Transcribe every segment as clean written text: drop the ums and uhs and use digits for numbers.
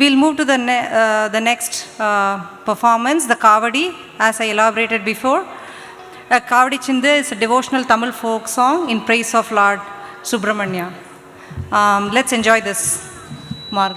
We'll move to the next performance, the Kavadi, as I elaborated before. Kavadi Chindu is a devotional Tamil folk song in praise of Lord Subramanya. Let's enjoy this. Marg.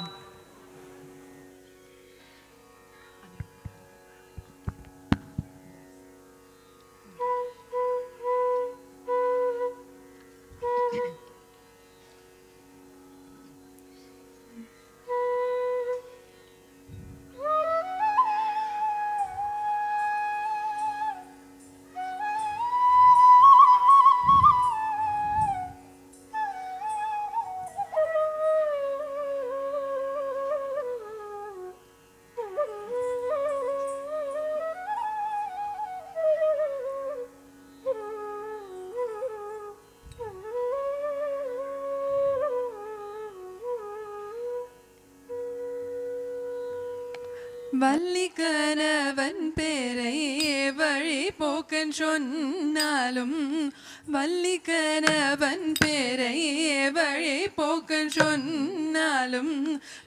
வள்ளிக்கணவன் பேரை வழி போக்கன் சொன்னாலும் வள்ளிக்கணவன் பேரை வழி போக்கன் சொன்னாலும்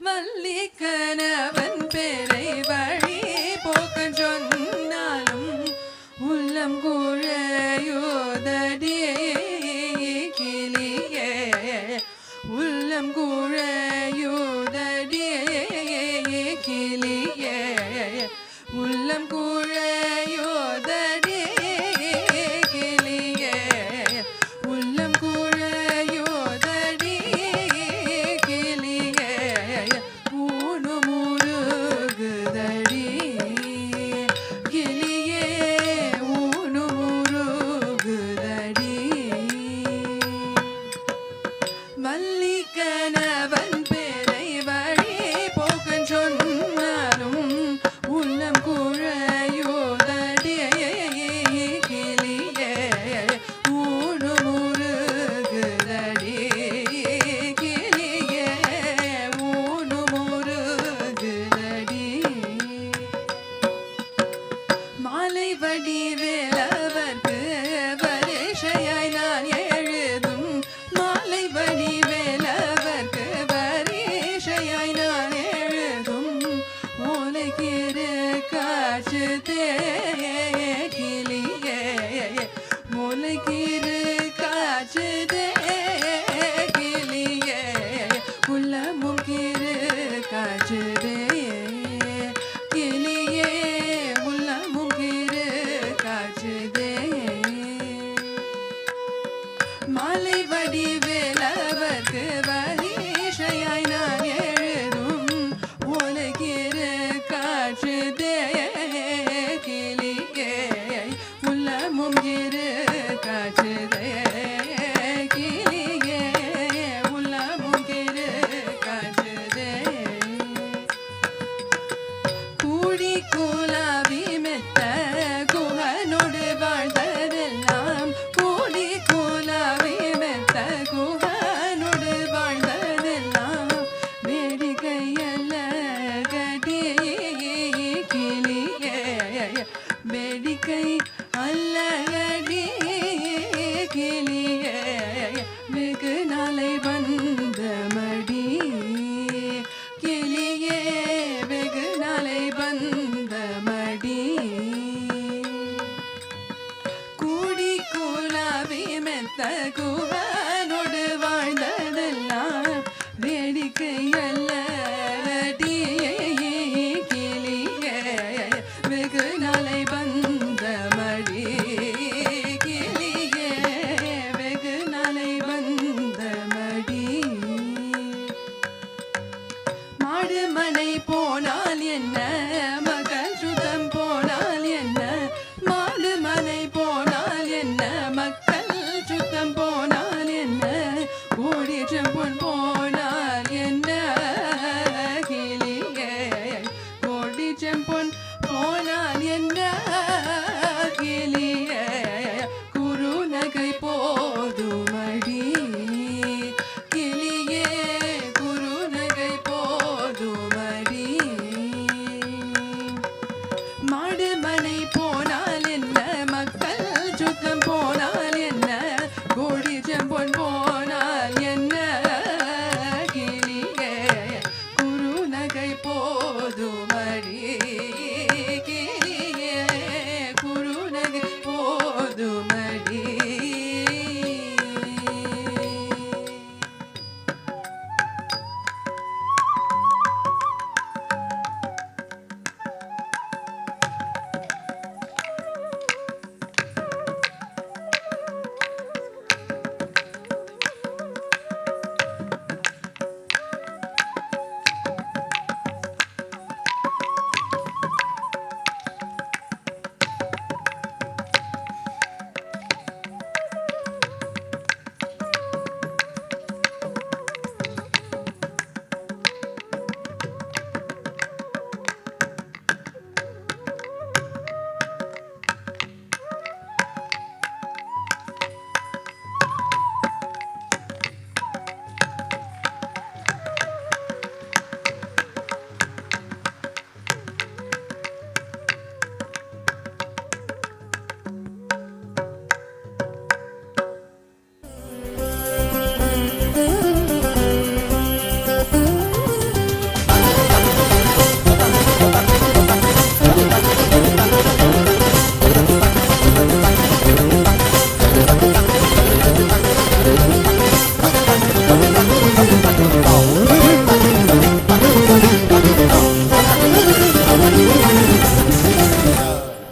வள்ளிக்கணவன் பேரை வழி போக்கன் சொன்னாலும் உள்ளம் குழையோதடியே கிளியே உள்ளம் குழையோதடியே கிளியே உள்ளம் குழையோதடியே கிளியே உள்ளம் குழையோதடியே கிளியே ஊனு முருகுதடி கிளியே ஊனு முருகுதடி வள்ளிக்கணவன் பேரை வழி போக்கன் சொன்னாலும் உள்ளம் குழையோதடியே கிளியே ஊனு முருகுதடி கிளியே ஊனு முருகுதடி மாலை வடிவேலவர்க்கு பரீஷையாய் நான் எழுதும் மாலை வடிவேலவர்க்கு பரீஷையாய் நான் எழுதும் மூளைக்கிரு காற்றுதே கிளியே மூளைக்கிரு காற்றுதே கிளியே உள்ளமும் கிரு காற்றுதே கிளியே உள்ளமும் கிரு காற்றுதே மாலை வடிவேலவர்க்கு பரீஷையாய் நான் எழுதும் உலகிரு காற்றுதே கிளியே உள்ளமும் கிரு காற்றுதே கிளியே உள்ளமும் கிரு காற்றுதே கூடி குலாவி மெத்த குகனோடு வாழ்ந்ததெல்லாம் கூடி குலாவி மெத்த குகனோடு வாழ்ந்ததெல்லாம் வேடிக்கையல்ல கடி கிளியே வேடிக்கை அல்லகடி கிளியே வெகு நாளை வந்த மடி கிளியே வெகு நாளை வந்த மடி கூடி குலாவி மெத்த